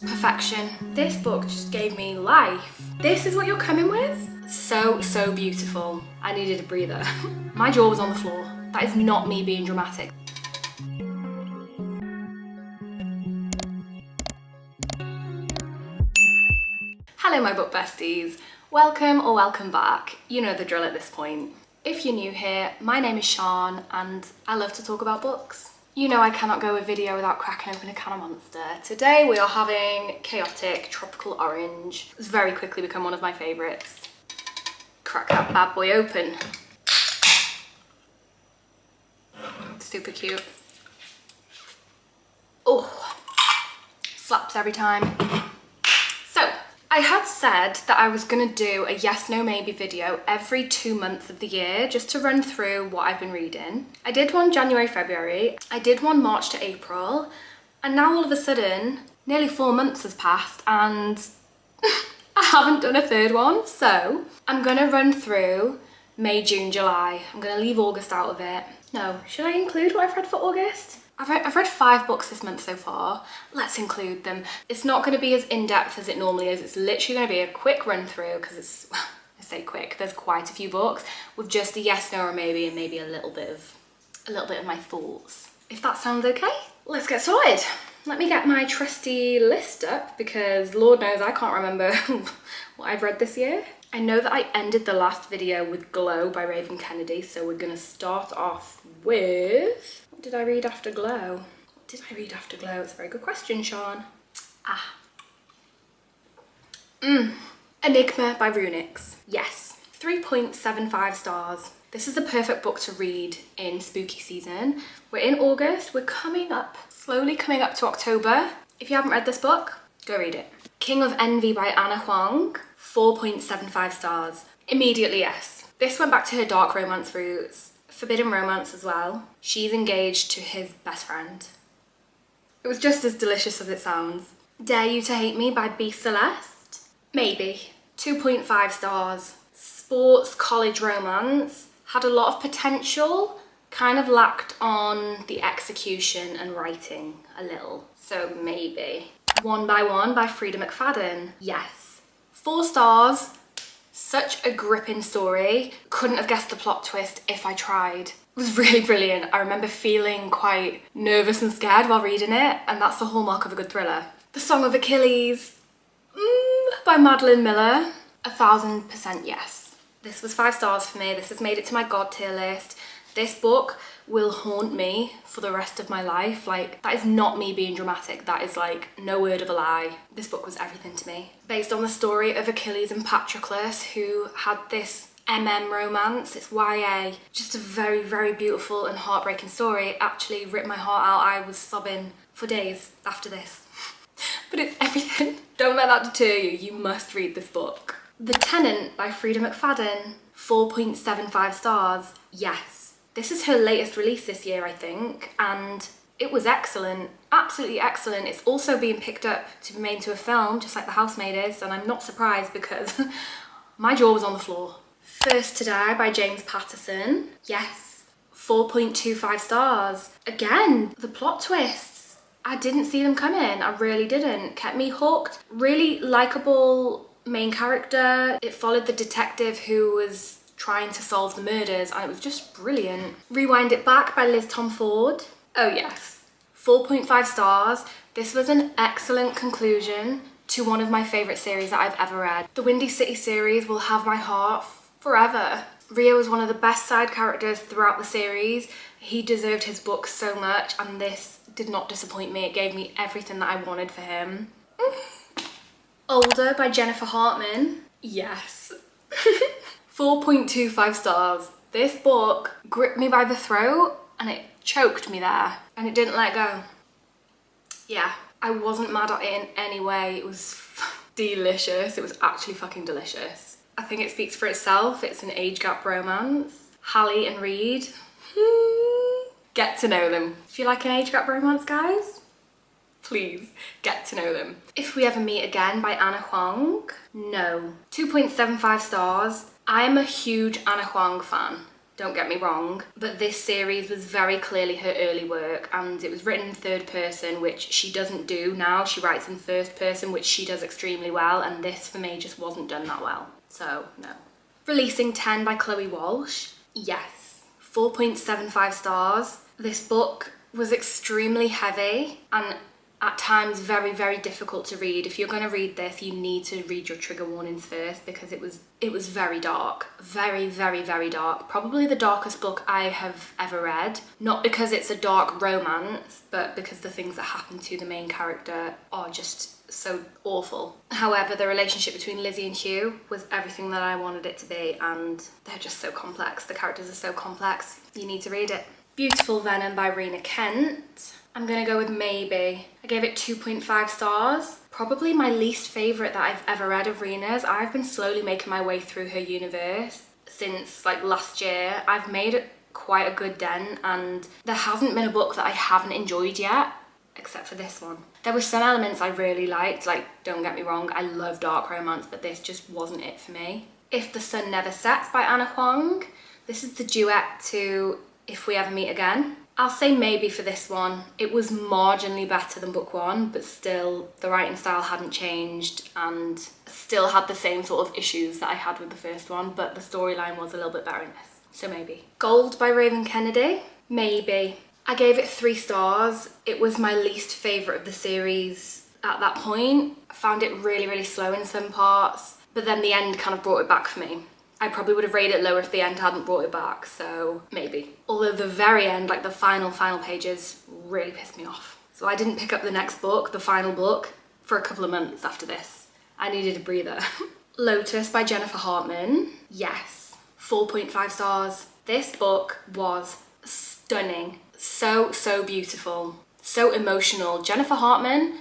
Perfection. This book just gave me life. This is what you're coming with? So beautiful. I needed a breather. My jaw was on the floor. That is not me being dramatic. Hello my book besties. Welcome or welcome back. You know the drill at this point. If you're new here, my name is Sian and I love to talk about books. You know I cannot go a video without cracking open a can of Monster. Today we are having Chaotic Tropical Orange. It's very quickly become one of my favourites. Crack that bad boy open. Super cute. Oh, slaps every time. So, I had said that I was going to do a yes, no, maybe video every 2 months of the year just to run through what I've been reading. I did one January, February, I did one March to April, and now all of a sudden, nearly 4 months has passed and I haven't done a third one. So I'm going to run through May, June, July. I'm going to leave August out of it. No, should I include what I've read for August? I've read 5 books this month so far. Let's include them. It's not going to be as in-depth as it normally is. It's literally going to be a quick run through because it's, I say quick, there's quite a few books with just a yes, no, or maybe, and maybe a little bit of my thoughts. If that sounds okay, let's get started. Let me get my trusty list up because Lord knows I can't remember what I've read this year. I know that I ended the last video with Glow by Raven Kennedy, so we're going to start off with... What did I read after Glow? What did I read after Glow? It's a very good question, Sian. Enigma by Runix. Yes. 3.75 stars. This is the perfect book to read in spooky season. We're in August. We're slowly coming up to October. If you haven't read this book, go read it. King of Envy by Anna Huang. 4.75 stars. Immediately yes. This went back to her dark romance roots. Forbidden romance as well. She's engaged to his best friend. It was just as delicious as it sounds. Dare You to Hate Me by B. Celeste? Maybe. 2.5 stars. Sports college romance. Had a lot of potential. Kind of lacked on the execution and writing a little. So maybe. One by One by Frida McFadden. Yes. 4 stars. Such a gripping story. Couldn't have guessed the plot twist if I tried. It was really brilliant. I remember feeling quite nervous and scared while reading it, and that's the hallmark of a good thriller. The Song of Achilles by Madeline Miller. 1000% yes. This was 5 stars for me. This has made it to my God tier list. This book will haunt me for the rest of my life. Like, that is not me being dramatic. That is like no word of a lie. This book was everything to me. Based on the story of Achilles and Patroclus, who had this romance. It's YA. Just a very, very beautiful and heartbreaking story. It actually ripped my heart out. I was sobbing for days after this. But it's everything. Don't let that deter you. You must read this book. The Tenant by Frida McFadden. 4.75 stars. Yes. This is her latest release this year, I think, and it was excellent, absolutely excellent. It's also being picked up to be made into a film, just like The Housemaid is, and I'm not surprised because my jaw was on the floor. First to Die by James Patterson. Yes. 4.25 stars. Again, the plot twists. I didn't see them coming, I really didn't. Kept me hooked. Really likeable main character. It followed the detective who was trying to solve the murders, and it was just brilliant. Rewind It Back by Liz Tomford. Oh yes. 4.5 stars. This was an excellent conclusion to one of my favourite series that I've ever read. The Windy City series will have my heart forever. Rio was one of the best side characters throughout the series. He deserved his book so much, and this did not disappoint me. It gave me everything that I wanted for him. Older by Jennifer Hartman. Yes. 4.25 stars. This book gripped me by the throat and it choked me there and it didn't let go. Yeah, I wasn't mad at it in any way. It was delicious. It was actually fucking delicious. I think it speaks for itself. It's an age gap romance. Hallie and Reed. Get to know them. If you like an age gap romance, guys, please get to know them. If We Ever Meet Again by Anna Huang. No. 2.75 stars. I am a huge Anna Huang fan. don't get me wrong, but this series was very clearly her early work, and it was written in third person, which she doesn't do now. She writes in first person, which she does extremely well, and this for me just wasn't done that well. So no. Releasing 10 by Chloe Walsh. Yes. 4.75 stars. This book was extremely heavy and at times very, very difficult to read. If you're going to read this, you need to read your trigger warnings first, because it was very dark. Very, very, very dark. Probably the darkest book I have ever read. Not because it's a dark romance, but because the things that happen to the main character are just so awful. However, the relationship between Lizzie and Hugh was everything that I wanted it to be, and they're just so complex. The characters are so complex. You need to read it. Beautiful Venom by Rena Kent. I'm gonna go with maybe. I gave it 2.5 stars. Probably my least favourite that I've ever read of Rena's. I've been slowly making my way through her universe since like last year. I've made quite a good dent, and there hasn't been a book that I haven't enjoyed yet, except for this one. There were some elements I really liked, like, don't get me wrong, I love dark romance, but this just wasn't it for me. If the Sun Never Sets by Anna Huang. This is the duet to If We Ever Meet Again. I'll say maybe for this one. It was marginally better than book one, but still the writing style hadn't changed and still had the same sort of issues that I had with the first one, but the storyline was a little bit better in this. So maybe. Gold by Raven Kennedy. Maybe. I gave it 3 stars. It was my least favourite of the series at that point. I found it really, really slow in some parts, but then the end kind of brought it back for me. I probably would have rated it lower if the end hadn't brought it back, so maybe. Although the very end, like the final pages, really pissed me off. So I didn't pick up the next book, the final book, for a couple of months after this. I needed a breather. Lotus by Jennifer Hartman. Yes. 4.5 stars. This book was stunning. So, so beautiful. So emotional. Jennifer Hartman,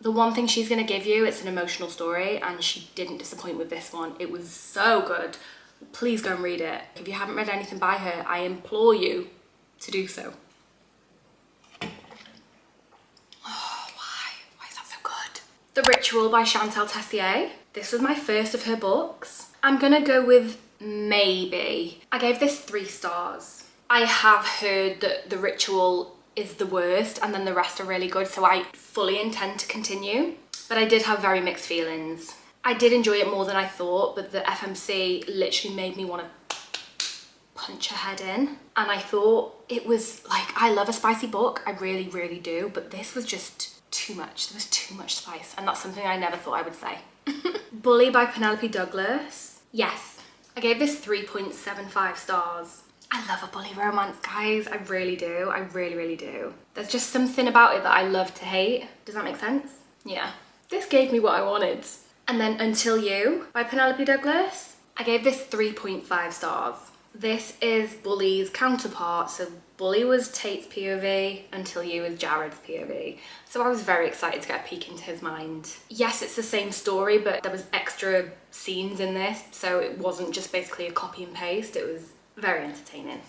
the one thing she's going to give you, it's an emotional story, and she didn't disappoint with this one. It was so good. Please go and read it. If you haven't read anything by her, I implore you to do so. Oh, why? Why is that so good? The Ritual by Chantal Tessier. This was my first of her books. I'm gonna go with maybe. I gave this 3 stars. I have heard that The Ritual is the worst and then the rest are really good, so I fully intend to continue. But I did have very mixed feelings. I did enjoy it more than I thought, but the FMC literally made me want to punch her head in. And I thought it was like, I love a spicy book, I really, really do, but this was just too much. There was too much spice, and that's something I never thought I would say. Bully by Penelope Douglas. Yes, I gave this 3.75 stars. I love a bully romance, guys. I really do. I really, really do. There's just something about it that I love to hate. Does that make sense? Yeah. This gave me what I wanted. And then Until You by Penelope Douglas. I gave this 3.5 stars. This is Bully's counterpart. So Bully was Tate's POV, Until You is Jared's POV. So I was very excited to get a peek into his mind. Yes, it's the same story, but there was extra scenes in this. So it wasn't just basically a copy and paste. It was very entertaining.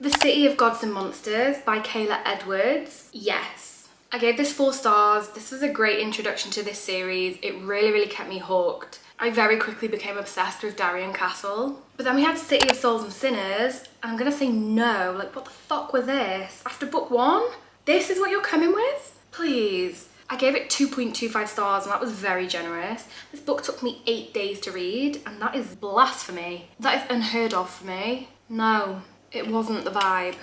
The City of Gods and Monsters by Kayla Edwards. Yes. I gave this 4 stars. This was a great introduction to this series. It really, really kept me hooked. I very quickly became obsessed with Darien Castle. But then we had City of Souls and Sinners, and I'm gonna say no. Like, what the fuck was this? After book 1? This is what you're coming with? Please. I gave it 2.25 stars, and that was very generous. This book took me 8 days to read, and that is blasphemy. That is unheard of for me. No, it wasn't the vibe.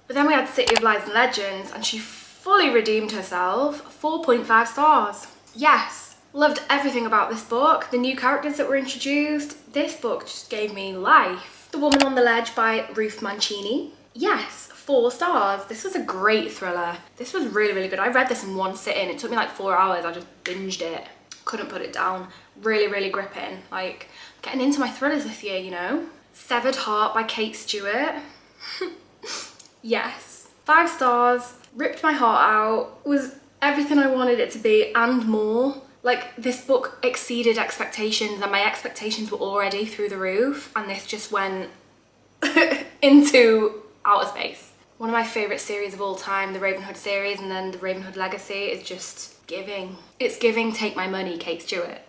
But then we had City of Lies and Legends, and she fully redeemed herself. 4.5 stars. Yes, loved everything about this book. The new characters that were introduced. This book just gave me life. The Woman on the Ledge by Ruth Mancini. Yes, 4 stars. This was a great thriller. This was really, really good. I read this in one sitting. It took me like 4 hours. I just binged it. Couldn't put it down. Really, really gripping. Like, getting into my thrillers this year, you know? Severed Heart by Kate Stewart. Yes, 5 stars, ripped my heart out, was everything I wanted it to be and more. Like, this book exceeded expectations, and my expectations were already through the roof, and this just went into outer space. One of my favourite series of all time, the Ravenhood series, and then the Ravenhood Legacy, is just giving. It's giving Take My Money, Kate Stewart.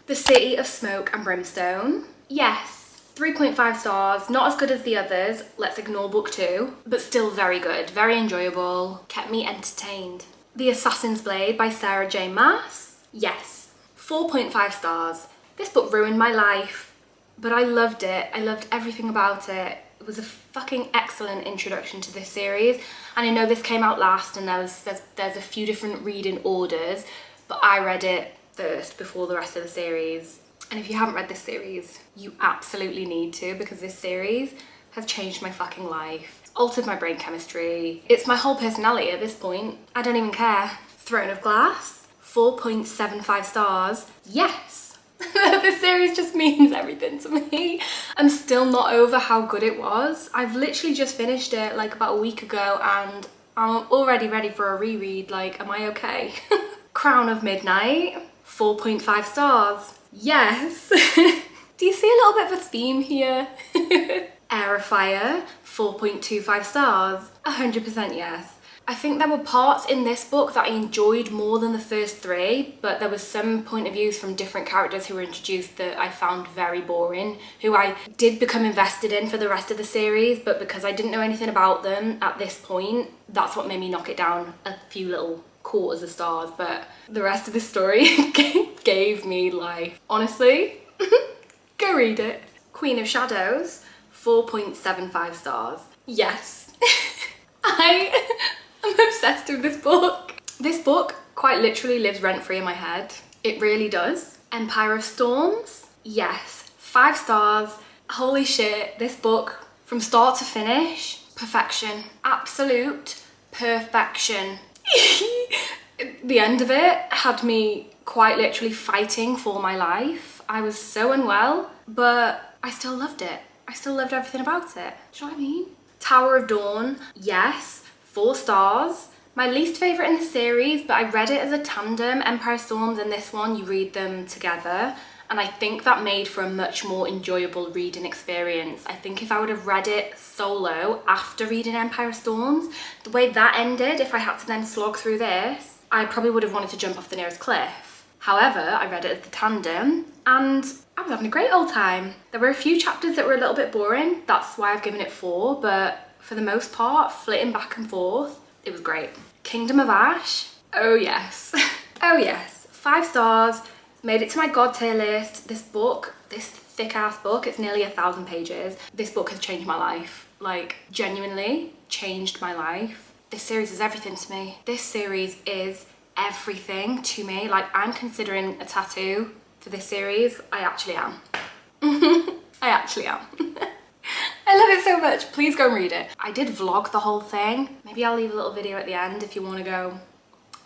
The City of Smoke and Brimstone. Yes, 3.5 stars, not as good as the others, let's ignore book 2, but still very good, very enjoyable, kept me entertained. The Assassin's Blade by Sarah J. Maas, yes, 4.5 stars. This book ruined my life, but I loved it. I loved everything about it. It was a fucking excellent introduction to this series, and I know this came out last and there's a few different reading orders, but I read it first before the rest of the series. And if you haven't read this series, you absolutely need to, because this series has changed my fucking life. It's altered my brain chemistry. It's my whole personality at this point. I don't even care. Throne of Glass, 4.75 stars. Yes! This series just means everything to me. I'm still not over how good it was. I've literally just finished it like about a week ago and I'm already ready for a reread. Like, am I okay? Crown of Midnight, 4.5 stars. Yes. Do you see a little bit of a theme here? Air of Fire, 4.25 stars. 100% yes. I think there were parts in this book that I enjoyed more than the first 3, but there was some point of views from different characters who were introduced that I found very boring, who I did become invested in for the rest of the series, but because I didn't know anything about them at this point, that's what made me knock it down a few little quarters of stars. But the rest of the story gave me life. Honestly, go read it. Queen of Shadows, 4.75 stars. Yes. I'm obsessed with this book. This book quite literally lives rent-free in my head. It really does. Empire of Storms, yes, 5 stars. Holy shit, this book from start to finish, perfection, absolute perfection. The end of it had me quite literally fighting for my life. I was so unwell, but I still loved it. I still loved everything about it. Do you know what I mean? Tower of Dawn, yes, 4 stars. My least favourite in the series, but I read it as a tandem. Empire of Storms and this one, you read them together. And I think that made for a much more enjoyable reading experience. I think if I would have read it solo after reading Empire of Storms, the way that ended, if I had to then slog through this, I probably would have wanted to jump off the nearest cliff. However, I read it as the tandem and I was having a great old time. There were a few chapters that were a little bit boring. That's why I've given it 4, but for the most part, flitting back and forth, it was great. Kingdom of Ash, oh yes. Oh yes, 5 stars. Made it to my God tier list. This book, this thick ass book, it's nearly 1,000 pages. This book has changed my life. Like, genuinely changed my life. This series is everything to me. This series is everything to me. Like, I'm considering a tattoo for this series. I actually am. I actually am. I love it so much. Please go and read it. I did vlog the whole thing. Maybe I'll leave a little video at the end if you want to go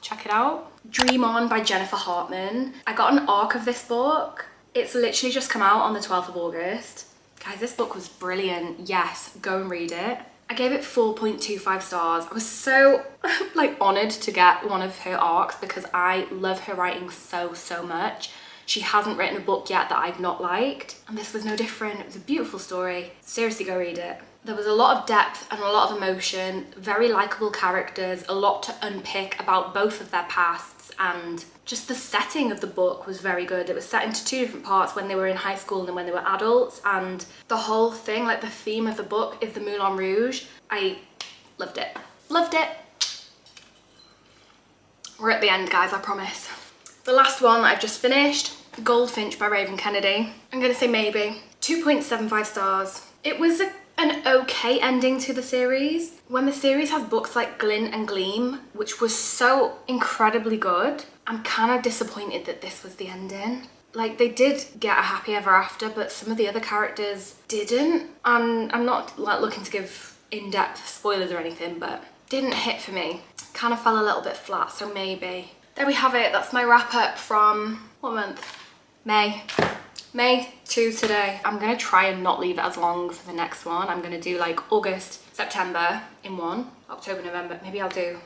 check it out. Dream On by Jennifer Hartman. I got an ARC of this book. It's literally just come out on the 12th of August. Guys, this book was brilliant. Yes, go and read it. I gave it 4.25 stars. I was so like honoured to get one of her ARCs because I love her writing so much. She hasn't written a book yet that I've not liked, and this was no different. It was a beautiful story. Seriously, go read it. There was a lot of depth and a lot of emotion, very likeable characters, a lot to unpick about both of their pasts, and just the setting of the book was very good. It was set into 2 different parts, when they were in high school and when they were adults, and the whole thing, like the theme of the book is the Moulin Rouge. I loved it. Loved it. We're at the end, guys, I promise. The last one that I've just finished, Goldfinch by Raven Kennedy. I'm gonna say maybe. 2.75 stars. It was an okay ending to the series. When the series has books like Glint and Gleam, which was so incredibly good, I'm kind of disappointed that this was the ending. Like, they did get a happy ever after, but some of the other characters didn't. And I'm not like looking to give in-depth spoilers or anything, but didn't hit for me. Kind of fell a little bit flat, so maybe. There we have it. That's my wrap up from, what month? May to today. I'm gonna try and not leave it as long for the next one. I'm gonna do like August, September in one, October, November. Maybe I'll do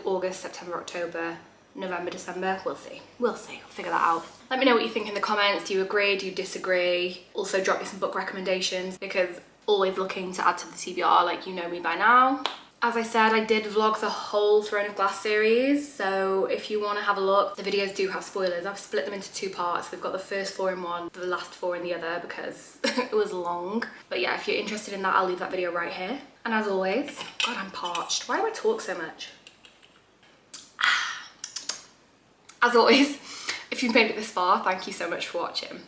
August, September, October, November, December. We'll see. We'll see. I'll figure that out. Let me know what you think in the comments. Do you agree? Do you disagree? Also drop me some book recommendations because always looking to add to the TBR, like you know me by now. As I said, I did vlog the whole Throne of Glass series, so if you want to have a look, the videos do have spoilers. I've split them into 2 parts. We've got the first 4 in one, the last 4 in the other, because it was long. But yeah, if you're interested in that, I'll leave that video right here. And as always, God, I'm parched. Why do I talk so much? As always, if you've made it this far, thank you so much for watching.